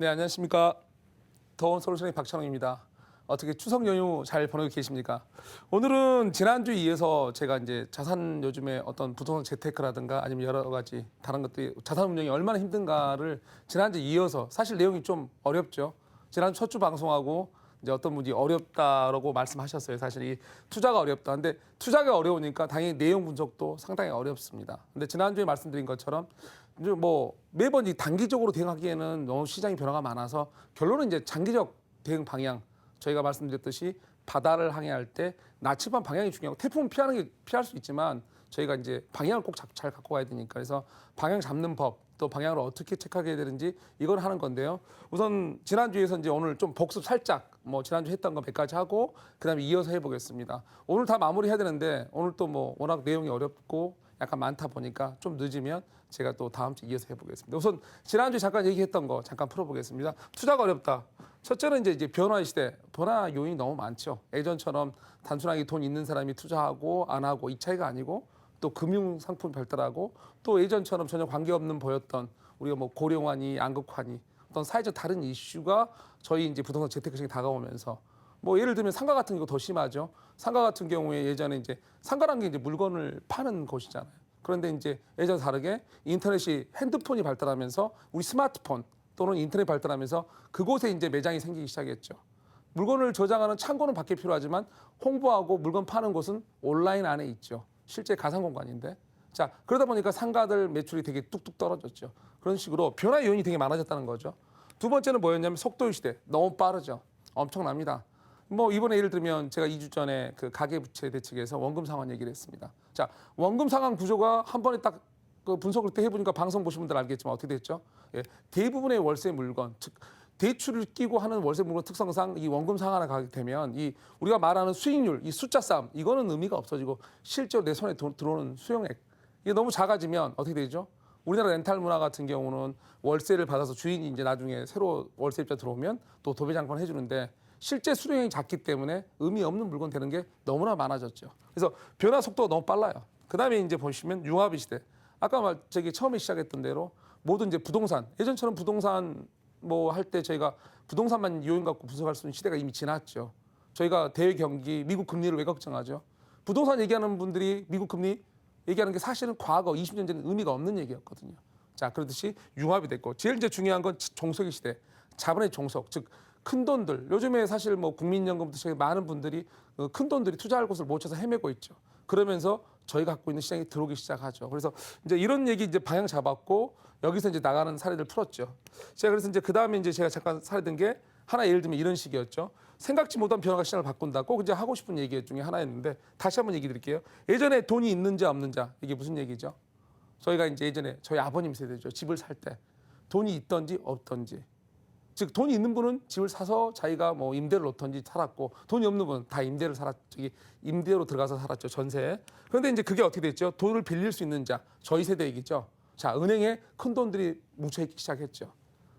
네, 안녕하십니까. 더운 서울시의 박찬웅입니다. 어떻게 추석 연휴 잘 보내고 계십니까? 오늘은 지난주에 이어서 제가 이제 자산 요즘에 어떤 부동산 재테크라든가 아니면 여러 가지 다른 것들이 자산 운용이 얼마나 힘든가를 지난주에 이어서 사실 내용이 좀 어렵죠. 지난주 첫 주 방송하고 이제 어떤 분이 어렵다라고 말씀하셨어요. 사실 이 투자가 어렵다. 근데 투자가 어려우니까 당연히 내용 분석도 상당히 어렵습니다. 근데 지난주에 말씀드린 것처럼 이제 뭐 매번 이 단기적으로 대응하기에는 너무 시장의 변화가 많아서 결론은 이제 장기적 대응 방향 저희가 말씀드렸듯이 바다를 항해할 때 나침반 방향이 중요하고 태풍은 피하는 게 피할 수 있지만 저희가 이제 방향을 꼭 잘 갖고 가야 되니까 그래서 방향 잡는 법 또 방향을 어떻게 체크하게 되는지 이걸 하는 건데요. 우선 지난주에서 이제 오늘 좀 복습 살짝 뭐 지난주 했던 거 몇 가지 하고 그다음에 이어서 해보겠습니다. 오늘 다 마무리해야 되는데 오늘 또 뭐 워낙 내용이 어렵고 약간 많다 보니까 좀 늦으면 제가 또 다음 주에 이어서 해보겠습니다. 우선 지난주에 잠깐 얘기했던 거 잠깐 풀어보겠습니다. 투자가 어렵다. 첫째는 이제 변화 시대, 변화 요인이 너무 많죠. 예전처럼 단순하게 돈 있는 사람이 투자하고 안 하고 이 차이가 아니고 또 금융 상품 발달하고 또 예전처럼 전혀 관계없는 보였던 우리가 뭐 고령화니 양극화니 어떤 사회적 다른 이슈가 저희 이제 부동산 재테크 시장에 다가오면서 뭐 예를 들면 상가 같은 거 더 심하죠. 상가 같은 경우에 예전에 이제 상가란 게 이제 물건을 파는 곳이잖아요. 그런데 이제 예전 다르게 인터넷이 핸드폰이 발달하면서 우리 스마트폰 또는 인터넷 발달하면서 그곳에 이제 매장이 생기기 시작했죠. 물건을 저장하는 창고는 밖에 필요하지만 홍보하고 물건 파는 곳은 온라인 안에 있죠. 실제 가상 공간인데. 자, 그러다 보니까 상가들 매출이 되게 뚝뚝 떨어졌죠. 그런 식으로 변화 요인이 되게 많아졌다는 거죠. 두 번째는 뭐였냐면 속도의 시대. 너무 빠르죠. 엄청납니다. 뭐 이번에 예를 들면 제가 2주 전에 그 가계부채 대책에서 원금 상환 얘기를 했습니다. 자, 원금 상환 구조가 한 번에 딱 그 분석을 때 해보니까 방송 보신 분들 알겠지만 어떻게 됐죠? 예, 대부분의 월세 물건, 즉 대출을 끼고 하는 월세 물건 특성상 이 원금 상환을 가게 되면 이 우리가 말하는 수익률, 이 숫자 싸움 이거는 의미가 없어지고 실제로 내 손에 들어오는 수용액 이게 너무 작아지면 어떻게 되죠? 우리나라 렌탈 문화 같은 경우는 월세를 받아서 주인이 이제 나중에 새로 월세입자 들어오면 또 도배장판 해주는데 실제 수령액이 작기 때문에 의미 없는 물건 되는 게 너무나 많아졌죠. 그래서 변화 속도가 너무 빨라요. 그다음에 이제 보시면 융합의 시대. 아까 저기 처음에 시작했던 대로 모든 이제 부동산 예전처럼 부동산 뭐 할 때 저희가 부동산만 요인 갖고 분석할 수 있는 시대가 이미 지났죠. 저희가 대외 경기, 미국 금리를 왜 걱정하죠? 부동산 얘기하는 분들이 미국 금리 얘기하는 게 사실은 과거 20년 전에는 의미가 없는 얘기였거든요. 자, 그렇듯이 융합이 됐고 제일 이제 중요한 건 종속의 시대, 자본의 종속, 즉 큰 돈들. 요즘에 사실 뭐 국민연금부터 시작해 많은 분들이 큰 돈들이 투자할 곳을 못 찾아서 헤매고 있죠. 그러면서 저희가 갖고 있는 시장이 들어오기 시작하죠. 그래서 이제 이런 얘기 이제 방향 잡았고 여기서 이제 나가는 사례들 풀었죠. 제가 그래서 이제 그 다음에 이제 제가 잠깐 사례 든 게 하나 예를 들면 이런 식이었죠. 생각지 못한 변화가 시장을 바꾼다. 꼭 이제 하고 싶은 얘기 중에 하나였는데 다시 한번 얘기 드릴게요. 예전에 돈이 있는 자 없는 자 이게 무슨 얘기죠? 저희가 이제 예전에 저희 아버님 세대죠. 집을 살 때 돈이 있던지 없던지. 즉 돈이 있는 분은 집을 사서 자기가 뭐 임대를 놓던지 살았고 돈이 없는 분은 다 임대를 임대로 들어가서 살았죠. 전세. 그런데 이제 그게 어떻게 됐죠? 돈을 빌릴 수 있는 자 저희 세대 얘기죠. 자, 은행에 큰 돈들이 뭉쳐있기 시작했죠.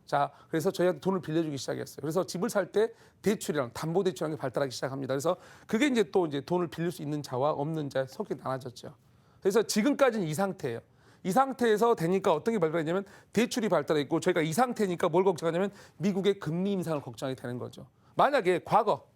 자, 그래서 저희한테 돈을 빌려주기 시작했어요. 그래서 집을 살 때 대출이랑 담보대출이라는 게 발달하기 시작합니다. 그래서 그게 이제 또 이제 돈을 빌릴 수 있는 자와 없는 자의 성격이 나눠졌죠. 그래서 지금까지는 이 상태예요. 이 상태에서 되니까 어떤 게 발달했냐면 대출이 발달했고 저희가 이 상태니까 뭘 걱정하냐면 미국의 금리 인상을 걱정하게 되는 거죠. 만약에 과거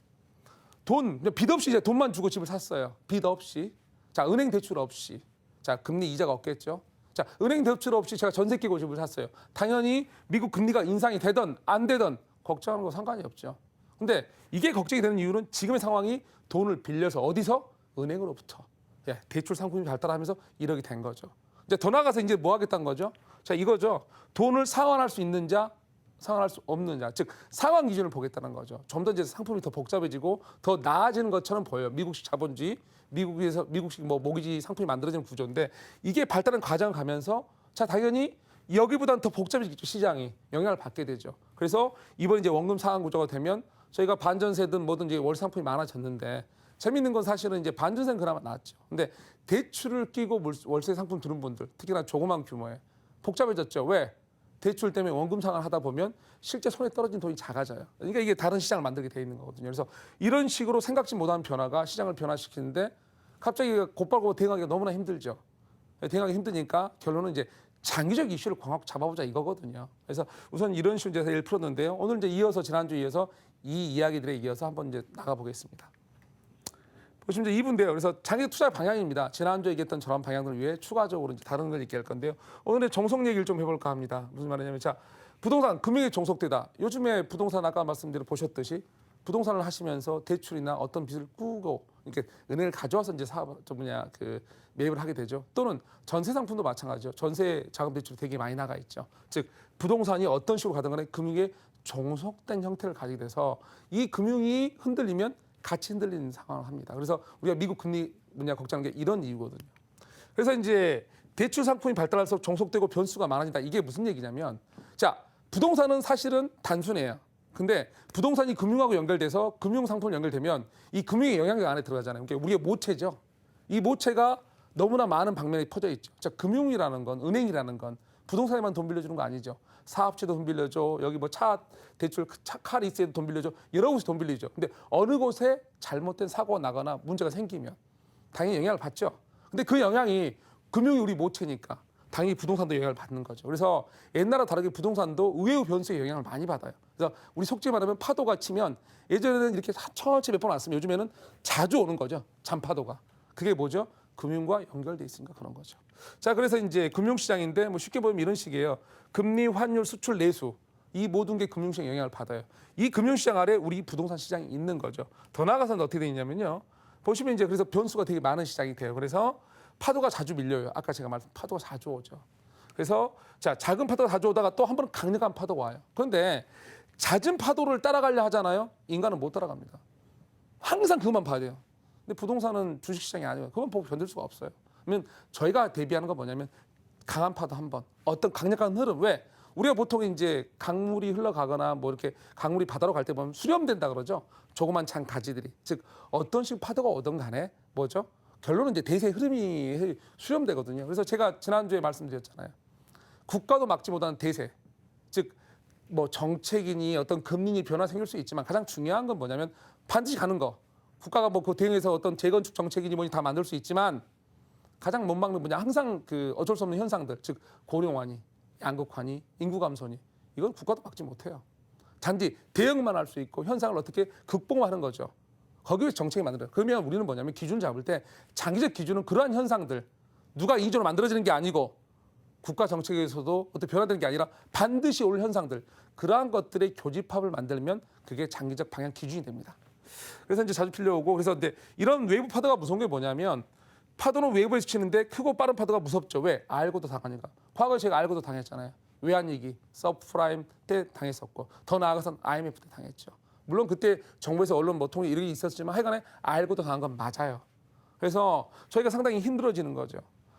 빚 없이 이제 돈만 주고 집을 샀어요. 빚 없이. 자, 은행 대출 없이. 자, 금리 이자가 없겠죠. 자, 은행 대출 없이 제가 전세 끼고 집을 샀어요. 당연히 미국 금리가 인상이 되든 안 되든 걱정하는 거 상관이 없죠. 근데 이게 걱정이 되는 이유는 지금의 상황이 돈을 빌려서 어디서? 은행으로부터. 예, 대출 상품이 발달하면서 이렇게 된 거죠. 이제 더 나가서 이제 뭐 하겠다는 거죠? 자, 이거죠. 돈을 상환할 수 있는 자, 상환할 수 없는 자, 즉 상환 기준을 보겠다는 거죠. 좀 더 이제 상품이 더 복잡해지고 더 나아지는 것처럼 보여요. 미국식 자본주의, 미국식 뭐 모기지 상품이 만들어지는 구조인데 이게 발달한 과정을 가면서 자, 당연히 여기보다는 더 복잡해지겠죠. 시장이 영향을 받게 되죠. 그래서 이번 이제 원금 상환 구조가 되면 저희가 반전세든 뭐든 이제 월 상품이 많아졌는데 재밌는 건 사실은 이제 반전세는 그나마 낫죠. 근데 대출을 끼고 월세 상품 드는 분들, 특히나 조그만 규모에 복잡해졌죠. 왜? 대출 때문에 원금 상환하다 보면 실제 손에 떨어진 돈이 작아져요. 그러니까 이게 다른 시장을 만들게 돼 있는 거거든요. 그래서 이런 식으로 생각지 못한 변화가 시장을 변화시키는데 갑자기 곧바로 대응하기가 너무나 힘들죠. 대응하기 힘드니까 결론은 이제 장기적 이슈를 광학 잡아보자 이거거든요. 그래서 우선 이런 식으로 이제 1%인데요. 오늘 이제 이어서 지난주 이어서 이 이야기들에 이어서 한번 이제 나가보겠습니다. 보시면 이제 2부인데요. 그래서 장기 투자 방향입니다. 지난주에 얘기했던 저런 방향들을 위해 추가적으로 이제 다른 걸 얘기할 건데요. 오늘의 종속 얘기를 좀 해볼까 합니다. 무슨 말이냐면 자 부동산 금융이 종속되다. 요즘에 부동산 아까 말씀드려 보셨듯이 부동산을 하시면서 대출이나 어떤 빚을 꾸고 이렇게 은행을 가져와서 이제 사업 그 매입을 하게 되죠. 또는 전세 상품도 마찬가지죠. 전세 자금 대출이 되게 많이 나가 있죠. 즉 부동산이 어떤 식으로 가든 간에 금융에 종속된 형태를 가지게 돼서 이 금융이 흔들리면 같이 흔들리는 상황을 합니다. 그래서 우리가 미국 금리 문제 걱정하는 게 이런 이유거든요. 그래서 이제 대출 상품이 발달할수록 종속되고 변수가 많아진다. 이게 무슨 얘기냐면 자 부동산은 사실은 단순해요. 근데 부동산이 금융하고 연결돼서 금융상품 연결되면 이 금융의 영향력 안에 들어가잖아요. 그러니까 우리의 모체죠. 이 모체가 너무나 많은 방면에 퍼져 있죠. 자, 금융이라는 건 은행이라는 건 부동산에만 돈 빌려주는 거 아니죠. 사업체도 돈 빌려줘. 여기 뭐 차 대출 카 리스에도 돈 빌려줘. 여러 곳에 돈 빌리죠. 근데 어느 곳에 잘못된 사고가 나거나 문제가 생기면 당연히 영향을 받죠. 근데 그 영향이 금융이 우리 모체니까 당연히 부동산도 영향을 받는 거죠. 그래서 옛날과 다르게 부동산도 의외의 변수의 영향을 많이 받아요. 그래서 우리 속지 말하면 파도가 치면 예전에는 이렇게 천천히 몇 번 왔으면 요즘에는 자주 오는 거죠. 잔파도가. 그게 뭐죠? 금융과 연결돼 있으니까 그런 거죠. 자, 그래서 이제 금융시장인데 뭐 쉽게 보면 이런 식이에요. 금리, 환율, 수출, 내수 이 모든 게 금융시장 영향을 받아요. 이 금융시장 아래 우리 부동산 시장이 있는 거죠. 더 나아가서는 어떻게 되냐면요. 보시면 이제 그래서 변수가 되게 많은 시장이 돼요. 그래서 파도가 자주 밀려요. 아까 제가 말씀 파도가 자주 오죠. 그래서 자 작은 파도가 자주 오다가 또 한 번 강력한 파도가 와요. 그런데 잦은 파도를 따라가려 하잖아요. 인간은 못 따라갑니다. 항상 그것만 봐야 돼요. 근데 부동산은 주식시장이 아니에요. 그건 보고 견딜 수가 없어요. 그러면 저희가 대비하는 건 뭐냐면 강한 파도 한 번, 어떤 강력한 흐름. 왜? 우리가 보통 이제 강물이 흘러가거나 뭐 이렇게 강물이 바다로 갈 때 보면 수렴된다 그러죠. 조그만 잔 가지들이. 즉 어떤 식으로 파도가 오든 간에 뭐죠? 결론은 이제 대세의 흐름이 수렴되거든요. 그래서 제가 지난주에 말씀드렸잖아요. 국가도 막지 못하는 대세. 즉 뭐 정책이니 어떤 금리 변화 생길 수 있지만 가장 중요한 건 뭐냐면 반드시 가는 거. 국가가 뭐 그 대응해서 어떤 재건축 정책이니 뭐니 다 만들 수 있지만 가장 못 막는 분야 항상 그 어쩔 수 없는 현상들. 즉 고령화니 양극화니 인구 감소니 이건 국가도 막지 못해요. 단지 대응만 할 수 있고 현상을 어떻게 극복하는 거죠. 거기 위해서 정책이 만들어요. 그러면 우리는 뭐냐면 기준을 잡을 때 장기적 기준은 그러한 현상들 누가 이기적으로 만들어지는 게 아니고 국가 정책에서도 어떻게 변화되는 게 아니라 반드시 올 현상들 그러한 것들의 교집합을 만들면 그게 장기적 방향 기준이 됩니다. 그래서 이제 자주 필려오고 그래서 이제 이런 외부 파도가 무서운 게 뭐냐면 파도는 외부에서 치는데 크고 빠른 파도가 무섭죠. 왜? 알고도 당하니까. 과거에 제가 알고도 당했잖아요. 외환위기, 서프라임 때 당했었고 더 나아가서는 IMF 때 당했죠. 물론 그때 정부에서 언론 뭐 통해 이런 게 있었지만 하여간에 알고도 당한 건 맞아요. 그래서 저희가 상당히 힘들어지는 거죠.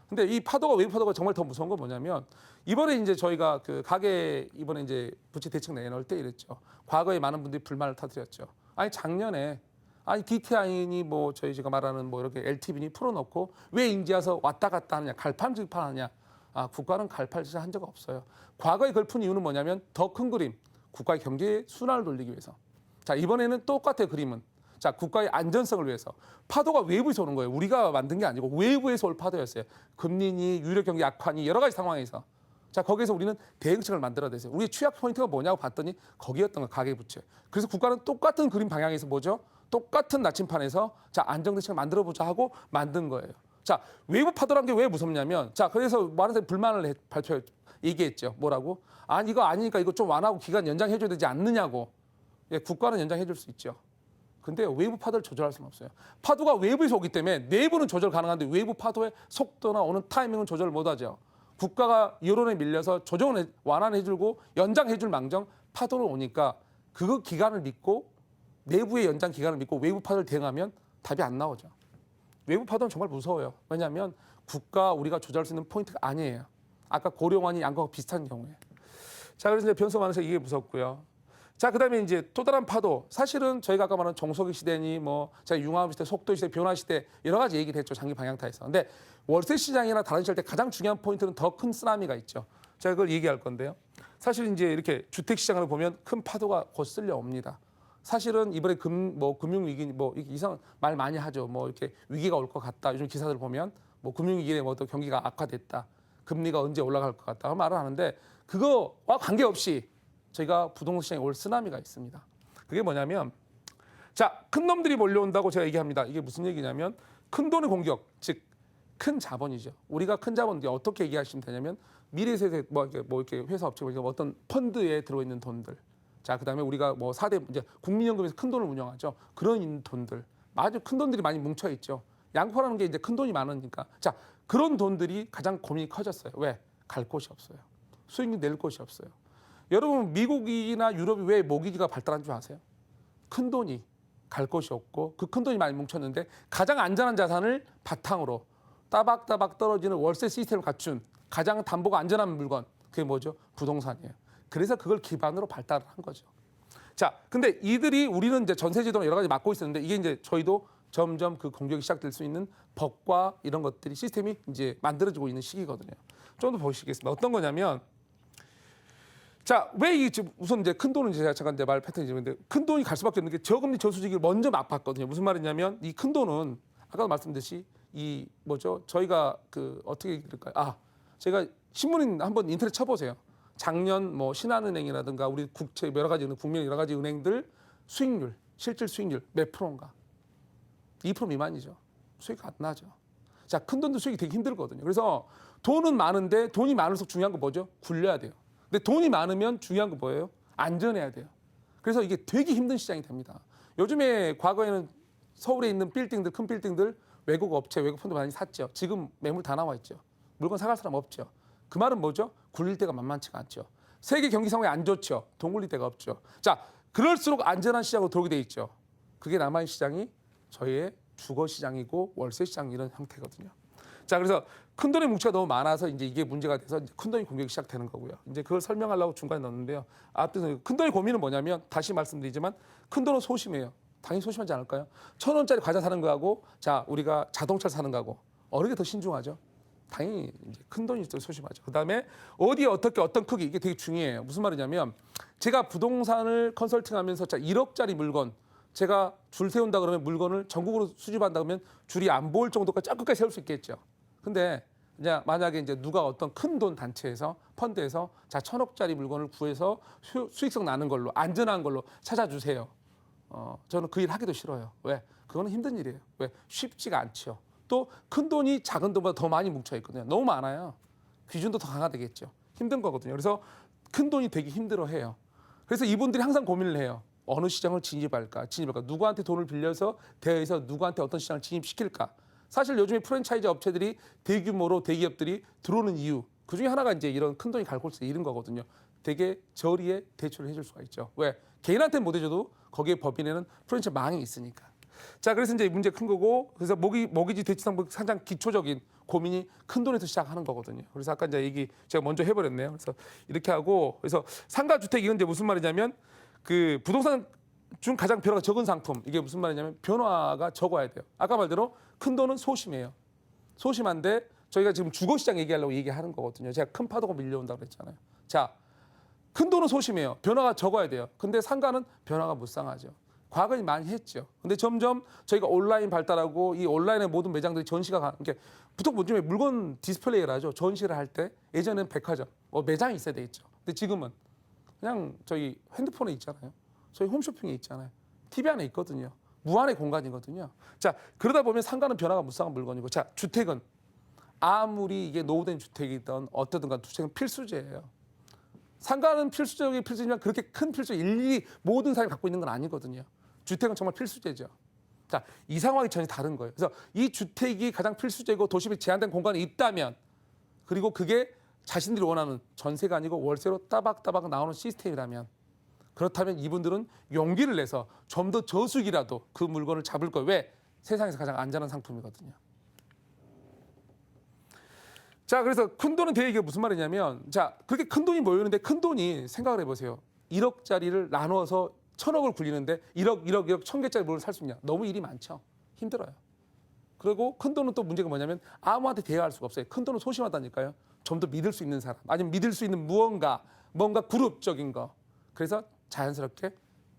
근데 이 파도가 외부 파도가 정말 더 무서운 건 뭐냐면 이번에 이제 저희가 그 가계 이번에 이제 부채 대책 내놓을 때 이랬죠. 과거에 많은 분들이 불만을 터뜨렸죠. 아니 작년에 아니 DTI니 뭐 저희 제가 말하는 뭐 이렇게 LTV니 풀어놓고 왜 인지해서 왔다 갔다 하느냐 갈팡질팡하느냐. 아 국가는 갈팡질팡 한 적 없어요. 과거에 그걸 푼 이유는 뭐냐면 더 큰 그림 국가의 경제 순환을 돌리기 위해서. 자 이번에는 똑같아요 그림은. 자 국가의 안전성을 위해서 파도가 외부에서 오는 거예요. 우리가 만든 게 아니고 외부에서 올 파도였어요. 금리니 유력 경기 악화니 여러 가지 상황에서 자 거기에서 우리는 대응책을 만들어야 돼요. 우리의 취약 포인트가 뭐냐고 봤더니 거기였던 거 가계부채. 그래서 국가는 똑같은 그림 방향에서 뭐죠? 똑같은 나침판에서 자 안정대책을 만들어보자 하고 만든 거예요. 자 외부 파도란 게 왜 무섭냐면 자 그래서 많은 사람이 불만을 얘기했죠. 뭐라고? 아니 이거 아니니까 이거 좀 완화하고 기간 연장해줘야 되지 않느냐고. 예, 국가는 연장해줄 수 있죠. 근데 외부 파도를 조절할 수는 없어요. 파도가 외부에서 오기 때문에 내부는 조절 가능한데 외부 파도의 속도나 오는 타이밍은 조절 못하죠. 국가가 여론에 밀려서 조정을 완화는 해주고 연장해줄 망정 파도를 오니까 그 기간을 믿고 내부의 연장 기간을 믿고 외부 파도를 대응하면 답이 안 나오죠. 외부 파도는 정말 무서워요. 왜냐하면 국가 우리가 조절할 수 있는 포인트가 아니에요. 아까 고령화니 양극화 비슷한 경우에. 자 그래서 이제 변수가 많아서 이게 무섭고요. 자, 그다음에 이제 또 다른 파도. 사실은 저희가 아까 말한 종속의 시대니 뭐 제가 융합 시대, 속도 시대, 변화 시대 여러 가지 얘기를 했죠. 장기 방향타에서. 근데 월세 시장이나 다른 시장 때 가장 중요한 포인트는 더 큰 쓰나미가 있죠. 제가 그걸 얘기할 건데요. 사실 이제 이렇게 주택 시장을 보면 큰 파도가 곧 쓸려옵니다. 사실은 이번에 금융 위기 뭐 이상 말 많이 하죠. 뭐 이렇게 위기가 올 것 같다. 요즘 기사들 보면 뭐 금융 위기에 뭐 또 경기가 악화됐다. 금리가 언제 올라갈 것 같다 말을 하는데 그거와 관계없이 저희가 부동산 시장에 올 쓰나미가 있습니다. 그게 뭐냐면 자, 큰 놈들이 몰려온다고 제가 얘기합니다. 이게 무슨 얘기냐면 큰 돈의 공격, 즉 큰 자본이죠. 우리가 큰 자본 어떻게 얘기하시면 되냐면 미래세대 뭐 이렇게 회사 업체 어떤 펀드에 들어있는 돈들. 자, 그다음에 우리가 뭐 4대 이제 국민연금에서 큰 돈을 운영하죠. 그런 돈들. 아주 큰 돈들이 많이 뭉쳐 있죠. 양포라는 게 이제 큰 돈이 많으니까. 자, 그런 돈들이 가장 고민이 커졌어요. 왜? 갈 곳이 없어요. 수익률 낼 곳이 없어요. 여러분 미국이나 유럽이 왜 모기지가 발달한 줄 아세요? 큰 돈이 갈 곳이 없고 그 큰 돈이 많이 뭉쳤는데 가장 안전한 자산을 바탕으로 따박따박 떨어지는 월세 시스템을 갖춘 가장 담보가 안전한 물건 그게 뭐죠? 부동산이에요. 그래서 그걸 기반으로 발달을 한 거죠. 자, 근데 이들이 우리는 이제 전세제도나 여러 가지 맡고 있었는데 이게 이제 저희도 점점 그 공격이 시작될 수 있는 법과 이런 것들이 시스템이 이제 만들어지고 있는 시기거든요. 좀 더 보시겠습니다. 어떤 거냐면 자, 왜 이 우선 이제 큰 돈은 제가 잠깐 이제 말 패턴이 있는데 큰 돈이 갈 수밖에 없는 게 저금리 저수지를 먼저 맛봤거든요. 무슨 말이냐면 이 큰 돈은 아까도 말씀드렸듯이 이 뭐죠? 저희가 그 어떻게 얘기할까요? 제가 신문인 한번 인터넷 쳐보세요. 작년 뭐 신한은행이라든가 우리 국채 여러 가지 국민 여러 가지 은행들 수익률 실질 수익률 몇 프로인가? 2% 미만이죠. 수익 안 나죠. 자, 큰 돈도 수익이 되게 힘들거든요. 그래서 돈은 많은데 돈이 많을수록 중요한 거 뭐죠? 굴려야 돼요. 근데 돈이 많으면 중요한 거 뭐예요? 안전해야 돼요. 그래서 이게 되게 힘든 시장이 됩니다. 요즘에 과거에는 서울에 있는 빌딩들, 큰 빌딩들 외국 업체, 외국 펀드 많이 샀죠. 지금 매물 다 나와 있죠. 물건 사갈 사람 없죠. 그 말은 뭐죠? 굴릴 때가 만만치가 않죠. 세계 경기 상황이 안 좋죠. 돈 굴릴 데가 없죠. 자, 그럴수록 안전한 시장으로 들어오게 돼 있죠. 그게 남아있는 시장이 저희의 주거 시장이고 월세 시장 이런 형태거든요. 자, 그래서 큰 돈의 뭉치가 너무 많아서 이제 이게 문제가 돼서 이제 큰 돈이 공격이 시작되는 거고요. 이제 그걸 설명하려고 중간에 넣었는데요. 앞에서 큰 돈의 고민은 뭐냐면 다시 말씀드리지만 큰 돈은 소심해요. 당연히 소심하지 않을까요? 1,000원짜리 과자 사는 거하고 자 우리가 자동차 사는 거하고 어느 게 더 신중하죠? 당연히 이제 큰 돈이 더 소심하죠. 그다음에 어디에 어떻게 어떤 크기 이게 되게 중요해요. 무슨 말이냐면 제가 부동산을 컨설팅하면서 자 1억짜리 물건 제가 줄 세운다 그러면 물건을 전국으로 수집한다 그러면 줄이 안 보일 정도까지 끝까지 세울 수 있겠죠. 근데 이제 만약에 이제 누가 어떤 큰 돈 단체에서 펀드에서 자 1,000억짜리 물건을 구해서 수익성 나는 걸로 안전한 걸로 찾아주세요. 저는 그 일 하기도 싫어요. 왜? 그거는 힘든 일이에요. 왜? 쉽지가 않죠. 또 큰 돈이 작은 돈보다 더 많이 뭉쳐 있거든요. 너무 많아요. 기준도 더 강화되겠죠. 힘든 거거든요. 그래서 큰 돈이 되게 힘들어해요. 그래서 이분들이 항상 고민을 해요. 어느 시장을 진입할까? 누구한테 돈을 빌려서 대여해서 누구한테 어떤 시장을 진입시킬까? 사실 요즘에 프랜차이즈 업체들이 대규모로 대기업들이 들어오는 이유 그중에 하나가 이제 이런 큰 돈이 갈 곳을 잃은 거거든요. 되게 저리에 대출을 해줄 수가 있죠. 왜? 개인한테는 못 해줘도 거기에 법인에는 프랜차이즈 망이 있으니까. 자, 그래서 이제 문제 큰 거고 그래서 모기지 대치상품 가장 기초적인 고민이 큰 돈에서 시작하는 거거든요. 그래서 아까 이제 얘기 제가 먼저 해버렸네요. 그래서 이렇게 하고 그래서 상가 주택 이건 이제 무슨 말이냐면 그 부동산 중 가장 변화가 적은 상품 이게 무슨 말이냐면 변화가 적어야 돼요. 아까 말대로 큰 돈은 소심해요. 소심한데 저희가 지금 주거 시장 얘기하려고 얘기하는 거거든요. 제가 큰 파도가 밀려온다고 그랬잖아요. 자, 큰 돈은 소심해요. 변화가 적어야 돼요. 근데 상가는 변화가 무쌍하죠. 과거에 많이 했죠. 근데 점점 저희가 온라인 발달하고 이 온라인의 모든 매장들이 전시가 가는 게 보통 요즘에 물건 디스플레이를 하죠. 전시를 할 때 예전에는 백화점, 매장이 있어야 되겠죠. 근데 지금은 그냥 저희 핸드폰에 있잖아요. 저희 홈쇼핑에 있잖아요. TV 안에 있거든요. 무한의 공간이거든요. 자, 그러다 보면 상가는 변화가 무쌍한 물건이고 자, 주택은 아무리 이게 노후된 주택이든 어떠든가 주택은 필수제예요. 상가는 필수지만 그렇게 큰 필수 일일이 모든 사람이 갖고 있는 건 아니거든요. 주택은 정말 필수제죠. 자, 이 상황이 전혀 다른 거예요. 그래서 이 주택이 가장 필수제고 도심에 제한된 공간이 있다면 그리고 그게 자신들이 원하는 전세가 아니고 월세로 따박따박 나오는 시스템이라면 그렇다면 이분들은 용기를 내서 좀 더 저수익이라도 그 물건을 잡을 거예요. 왜? 세상에서 가장 안전한 상품이거든요. 자, 그래서 큰 돈은 되게 무슨 말이냐면 자, 그렇게 큰 돈이 모이는데 큰 돈이 생각을 해보세요. 1억짜리를 나누어서 1,000억을 굴리는데 1억, 1,000개짜리 물건을 살 수 있냐? 너무 일이 많죠. 힘들어요. 그리고 큰 돈은 또 문제가 뭐냐면 아무한테 대여할 수가 없어요. 큰 돈은 소심하다니까요. 좀 더 믿을 수 있는 사람, 아니면 믿을 수 있는 뭔가 그룹적인 거. 그래서 자연스럽게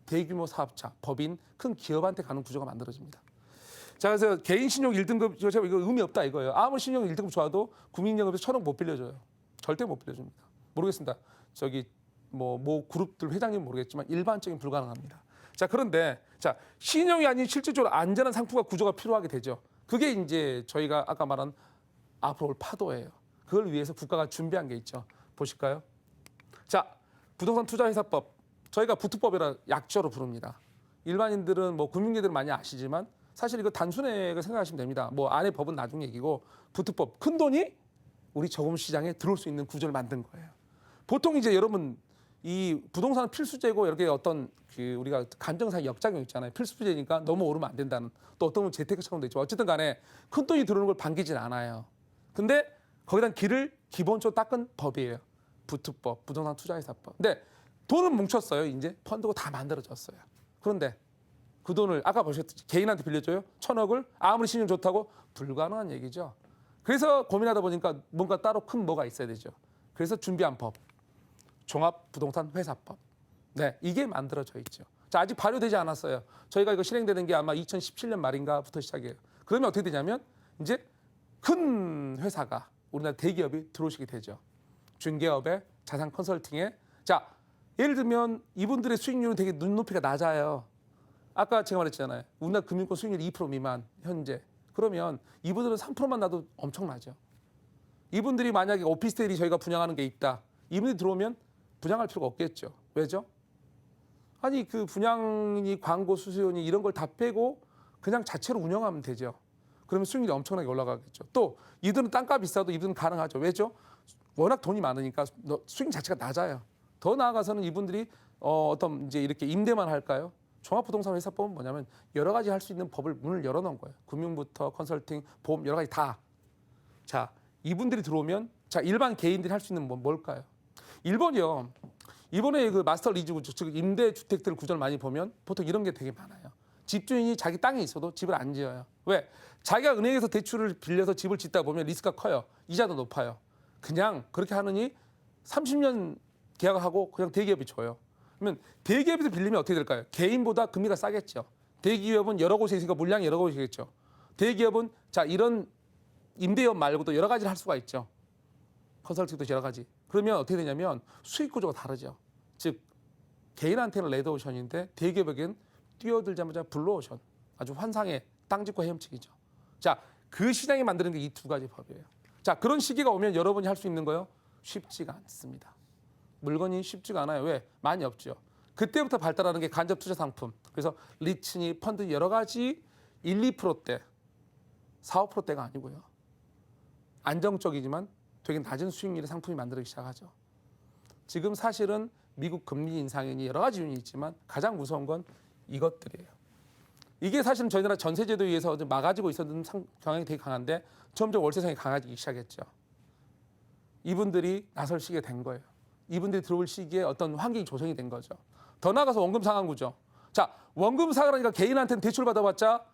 대규모 사업자, 법인, 큰 기업한테 가는 구조가 만들어집니다. 자, 그래서 개인 신용 1등급 제가 이거 의미 없다 이거예요. 아무리 신용 1등급 좋아도 국민연금에서 1,000원 못 빌려줘요. 절대 못 빌려줍니다. 모르겠습니다. 저기 뭐 그룹들 회장님 모르겠지만 일반적인 불가능합니다. 자, 그런데 자, 신용이 아닌 실질적으로 안전한 상품과 구조가 필요하게 되죠. 그게 이제 저희가 아까 말한 앞으로 올 파도예요. 그걸 위해서 국가가 준비한 게 있죠. 보실까요? 자, 부동산 투자회사법. 저희가 부투법이라 약자로 부릅니다. 일반인들은 뭐 금융계들은 많이 아시지만 사실 이거 단순하게 생각하시면 됩니다. 뭐 안에 법은 나중 얘기고 부투법. 큰 돈이 우리 저금 시장에 들어올 수 있는 구조를 만든 거예요. 보통 이제 여러분 이 부동산은 필수제고 이렇게 어떤 그 우리가 감정상 역작용 있잖아요. 필수제니까 너무 오르면 안 된다는 또 어떤 건 재테크처럼 되죠. 어쨌든 간에 큰 돈이 들어오는 걸 반기진 않아요. 근데 거기다 길을 기본적으로 닦은 법이에요. 부투법, 부동산 투자회사법. 근데 돈은 뭉쳤어요. 이제 펀드고 다 만들어졌어요. 그런데 그 돈을 아까 보셨듯이 개인한테 빌려줘요? 1,000억을 아무리 신용 좋다고 불가능한 얘기죠. 그래서 고민하다 보니까 뭔가 따로 큰 뭐가 있어야 되죠. 그래서 준비한 법. 종합부동산회사법. 네, 이게 만들어져 있죠. 자, 아직 발효되지 않았어요. 저희가 이거 실행되는 게 아마 2017년 말인가부터 시작해요. 그러면 어떻게 되냐면 이제 큰 회사가 우리나라 대기업이 들어오시게 되죠. 중개업에 자산 컨설팅에 자, 예를 들면 이분들의 수익률은 되게 눈높이가 낮아요. 아까 제가 말했잖아요. 우리나라 금융권 수익률 2% 미만 현재. 그러면 이분들은 3%만 나도 엄청나죠. 이분들이 만약에 오피스텔이 저희가 분양하는 게 있다. 이분들이 들어오면 분양할 필요가 없겠죠. 왜죠? 아니 그 분양이 광고 수수료니 이런 걸 다 빼고 그냥 자체로 운영하면 되죠. 그러면 수익률이 엄청나게 올라가겠죠. 또 이들은 땅값 비싸도 이들은 가능하죠. 왜죠? 워낙 돈이 많으니까 수익 자체가 낮아요. 더 나아가서는 이분들이 어떤 이제 이렇게 임대만 할까요? 종합부동산 회사법은 뭐냐면 여러 가지 할 수 있는 법을 문을 열어놓은 거예요. 금융부터 컨설팅, 보험 여러 가지 다. 자, 이분들이 들어오면 자 일반 개인들이 할 수 있는 뭘까요? 일본이요. 이번에 그 마스터 리즈 구조, 즉 임대주택들 구조를 많이 보면 보통 이런 게 되게 많아요. 집주인이 자기 땅이 있어도 집을 안 지어요. 왜? 자기가 은행에서 대출을 빌려서 집을 짓다 보면 리스크가 커요. 이자도 높아요. 그냥 그렇게 하느니 30년 계약을 하고 그냥 대기업이 줘요. 그러면 대기업에서 빌리면 어떻게 될까요? 개인보다 금리가 싸겠죠. 대기업은 여러 곳에 있으니까 물량이 여러 곳이겠죠. 대기업은 자 이런 임대업 말고도 여러 가지를 할 수가 있죠. 컨설팅도 여러 가지. 그러면 어떻게 되냐면 수익 구조가 다르죠. 즉 개인한테는 레드오션인데 대기업에겐 뛰어들자마자 블루오션. 아주 환상의 땅 짓고 헤엄치기죠. 자, 그 시장이 만드는 게 이 두 가지 법이에요. 자, 그런 시기가 오면 여러분이 할 수 있는 거요? 쉽지가 않습니다. 물건이 쉽지가 않아요. 왜? 많이 없죠. 그때부터 발달하는 게 간접 투자 상품. 그래서 리츠니 펀드 여러 가지 1, 2%대, 4, 5%대가 아니고요. 안정적이지만 되게 낮은 수익률의 상품이 만들기 시작하죠. 지금 사실은 미국 금리 인상이 여러 가지 요인이 있지만 가장 무서운 건 이것들이에요. 이게 사실은 저희 나라 전세제도에 의해서 막아지고 있었던 경향이 되게 강한데 점점 월세상이 강해지기 시작했죠. 이분들이 나설 시기가 된 거예요. 이분들이 들어올 시기에 어떤 환경이 조성이 된 거죠. 더 나아가서 원금 상환구죠. 자, 원금 상환하니까 개인한테는 대출 받아봤자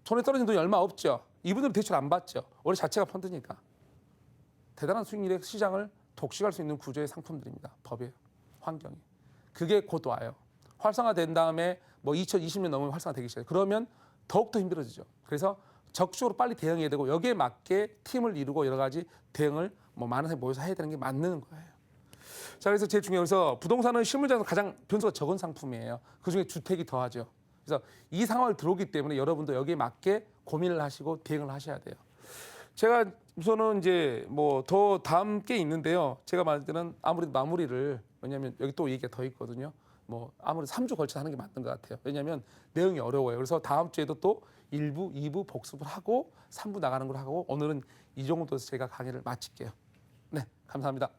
손에 떨어진 돈이 얼마 없죠. 이분들은 대출 안 받죠. 원래 자체가 펀드니까. 대단한 수익률의 시장을 독식할 수 있는 구조의 상품들입니다. 법이에요. 환경이. 그게 곧 와요. 활성화된 다음에 뭐 2020년 넘으면 활성화되기 시작해요. 그러면 더욱더 힘들어지죠. 그래서 적극적으로 빨리 대응해야 되고 여기에 맞게 팀을 이루고 여러 가지 대응을 뭐 많은 사람이 모여서 해야 되는 게 맞는 거예요. 자, 그래서 제일 중요해서 부동산은 실물자산 가장 변수가 적은 상품이에요. 그중에 주택이 더하죠. 그래서 이 상황을 들어오기 때문에 여러분도 여기에 맞게 고민을 하시고 대응을 하셔야 돼요. 제가 우선은 이제 뭐 더 다음 게 있는데요. 제가 말할 때는 아무래도 마무리를 왜냐하면 여기 또 얘기가 더 있거든요. 뭐 아무래도 3주 걸쳐서 하는 게 맞는 것 같아요. 왜냐하면 내용이 어려워요. 그래서 다음 주에도 또 1부, 2부 복습을 하고 3부 나가는 걸 하고 오늘은 이 정도에서 제가 강의를 마칠게요. 네, 감사합니다.